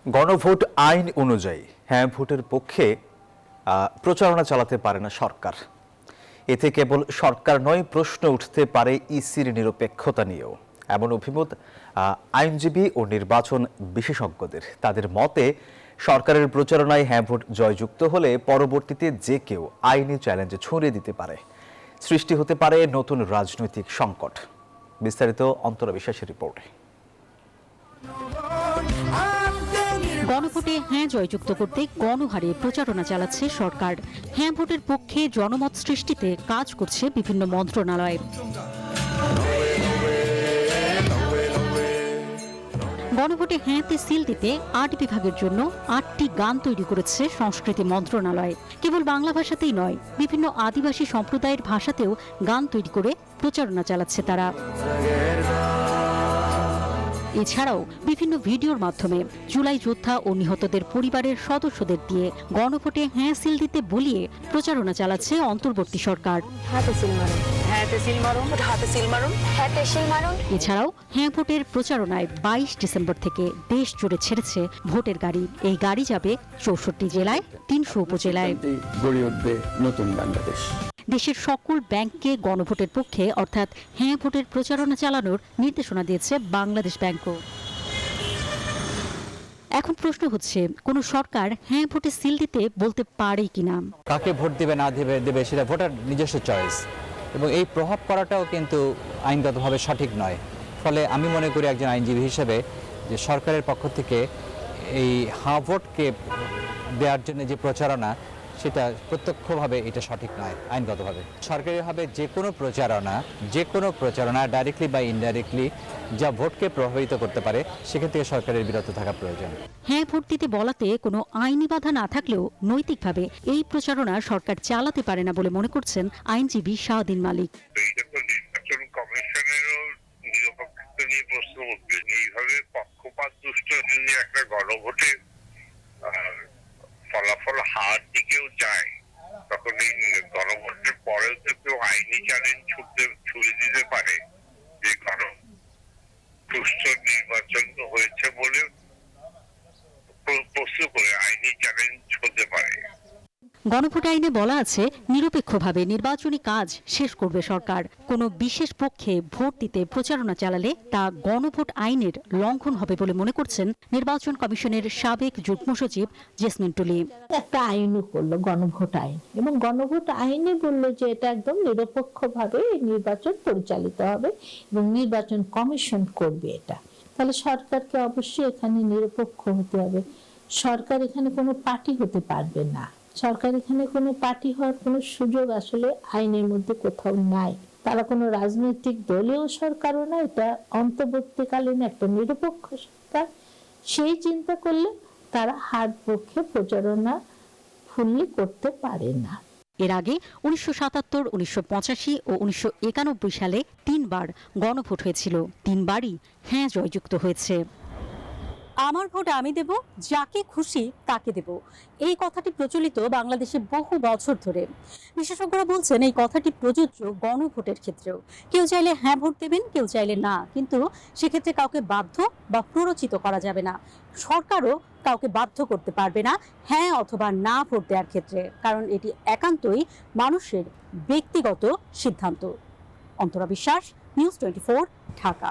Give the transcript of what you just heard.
গণভোট আইন অনুযায়ী হ্যাঁ ভোটের পক্ষে প্রচারণা চালাতে পারে না সরকার। এতে কেবল সরকার নয়, প্রশ্ন উঠতে পারে ইসির নিরপেক্ষতা নিয়েও। এমন অভিমত আইনজীবী ও নির্বাচন বিশেষজ্ঞদের। তাদের মতে সরকারের প্রচারণায় হ্যাঁ ভোট জয়যুক্ত হলে পরবর্তীতে যে কেউ আইনি চ্যালেঞ্জে ছড়িয়ে দিতে পারে। সৃষ্টি হতে পারে নতুন রাজনৈতিক সংকট। বিস্তারিত অন্তরা বিশ্বাসের রিপোর্টে। গণভোটে হ্যাঁ জয়যুক্ত করতে গণহারে প্রচারণা চালাচ্ছে সরকার। হ্যাঁ ভোটের পক্ষে জনমত সৃষ্টিতে কাজ করছে বিভিন্ন মন্ত্রণালয়। গণভোটে হ্যাঁতে সিল দিতে ৮ বিভাগের জন্য ৮টি গান তৈরি করেছে সংস্কৃতি মন্ত্রণালয়। কেবল বাংলা ভাষাতেই নয়, বিভিন্ন আদিবাসী সম্প্রদায়ের ভাষাতেও গান তৈরি করে প্রচারণা চালাচ্ছে তারা। এছাড়াও বিভিন্ন ভিডিওর মাধ্যমে জুলাই যোদ্ধা ও নিহতদের পরিবারের সদস্যদের দিয়ে গণভোটে হ্যাঁ সিল দিতে বলিয়ে প্রচারণা চালাচ্ছে অন্তর্বর্তী সরকার। এছাড়াও হ্যাঁ ভোটের প্রচারণায় ২২ ডিসেম্বর থেকে দেশ জুড়ে ছেড়েছে ভোটের গাড়ি। এই গাড়ি যাবে ৬৪ জেলায়, ৩০০ উপজেলায়। গড়ে উঠবে নতুন বাংলাদেশ। দেশের সকল ব্যাংককে গণভোটের পক্ষে অর্থাৎ হ্যাঁ ভোটের প্রচারণা চালানোর নির্দেশনা দিয়েছে বাংলাদেশ ব্যাংকও। এখন প্রশ্ন হচ্ছে, কোন সরকার হ্যাঁ ভোটে সিল দিতে বলতে পারে কিনা? কাকে ভোট দিবে না দেবে সেটা ভোটার নিজস্ব চয়েস, এবং এই প্রভাব করাটাও কিন্তু আইনগতভাবে সঠিক নয়। ফলে আমি মনে করি একজন আইনজীবী হিসেবে যে সরকারের পক্ষ থেকে এই হ্যাঁ ভোটকে দেওয়ার জন্য যে প্রচারণা, সেটা প্রত্যক্ষভাবে এটা সঠিক নয় আইনগতভাবে। সরকারিভাবে যে কোনো প্রচারণা ডাইরেক্টলি বা ইনডাইরেক্টলি যা ভোটকে প্রভাবিত করতে পারে, সেখান থেকে সরকারের বিরত থাকা প্রয়োজন। হ্যাঁ ভোট দিতে বলাতে কোনো আইনি বাধা না থাকলেও নৈতিকভাবে এই প্রচারণা সরকার চালাতে পারে না বলে মনে করছেন আইনজীবী শাহদিন মালিক। নির্বাচন কমিশনেরও নিরপেক্ষতা নিয়ে প্রশ্ন উঠবে। এইভাবে পক্ষপাত দুষ্ট একটা গণভোটে ফলাফল হার দিকেও যায়, তখন এই গণভোটের পরেও তো কেউ আইনি চ্যালেঞ্জ ছুড়ে দিতে পারে যে সুষ্ঠু নির্বাচন হয়েছে বলে প্রশ্ন করে আইনি চ্যালেঞ্জ হতে পারে। গণভোট আইনে বলা আছে, নিরপেক্ষভাবে নির্বাচনী কাজ শেষ করবে সরকার। কোনো বিশেষ পক্ষে ভোট দিতে প্রচারণা চালালে তা গণভোট আইনের লঙ্ঘন হবে বলে মনে করছেন নির্বাচন কমিশনের সাবেক যুগ্ম সচিব জেসমিন টুলি। একটা আইনও করলো, গণভোট আইন, এবং গণভোট আইনে বললো যে এটা একদম নিরপেক্ষভাবে নির্বাচন পরিচালিত হবে এবং নির্বাচন কমিশন করবে এটা। তাহলে সরকারকে অবশ্যই এখানে নিরপেক্ষ হতে হবে। সরকার এখানে কোনো পার্টি হতে পারবে না। সরকার এখানে কোনো পার্টি হওয়ার কোনো সুযোগ আসলে আইনের মধ্যে কোথাও নাই। তারা কোনো রাজনৈতিক দলীয় সরকারও না, এটা অন্তর্বর্তীকালীন একটা নিরপেক্ষ সরকার। সেই চিন্তা করলে তারা হার পক্ষে প্রচারণা ফুললি করতে পারে না। এর আগে ১৯৭৭, ১৯৮৫ ও ১৯৯১ সালে ৩ বার গণভোট হয়েছিল। ৩ বারই হ্যাঁ জয়যুক্ত হয়েছে। আমার ভোট আমি দেব, যাকে খুশি তাকে দেব, এই কথাটি প্রচলিত বাংলাদেশে বহু বছর ধরে। বিশেষজ্ঞরা বলছেন এই কথাটি প্রযোজ্য গণভোটের ক্ষেত্রেও। কেউ চাইলে হ্যাঁ ভোট দেবেন, কেউ চাইলে না, কিন্তু সেক্ষেত্রে কাউকে বাধ্য বা প্ররোচিত করা যাবে না। সরকারও কাউকে বাধ্য করতে পারবে না হ্যাঁ অথবা না ভোট দেওয়ার ক্ষেত্রে, কারণ এটি একান্তই মানুষের ব্যক্তিগত সিদ্ধান্ত। অন্তরা বিশ্বাস, নিউজ 24, ঢাকা।